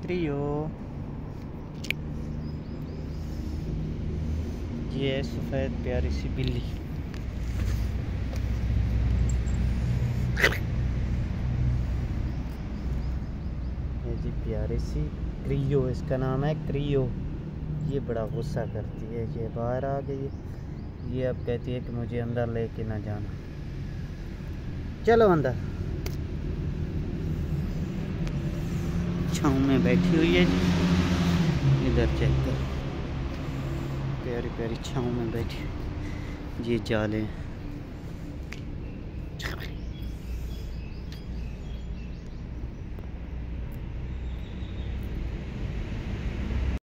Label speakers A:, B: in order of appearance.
A: Creo. ये है सफ़ेद प्यारी सी बिल्ली। ये जी प्यारी सी क्रियो, इसका नाम है क्रियो। ये बड़ा गुस्सा करती है। ये बाहर आ गई है। ये अब कहती है कि मुझे अंदर लेके ना जाना। चलो अंदर। छाँव में बैठी हुई है जी। इधर चेक कर, प्यारी प्यारी छाँव में बैठी। ये जाले हैं।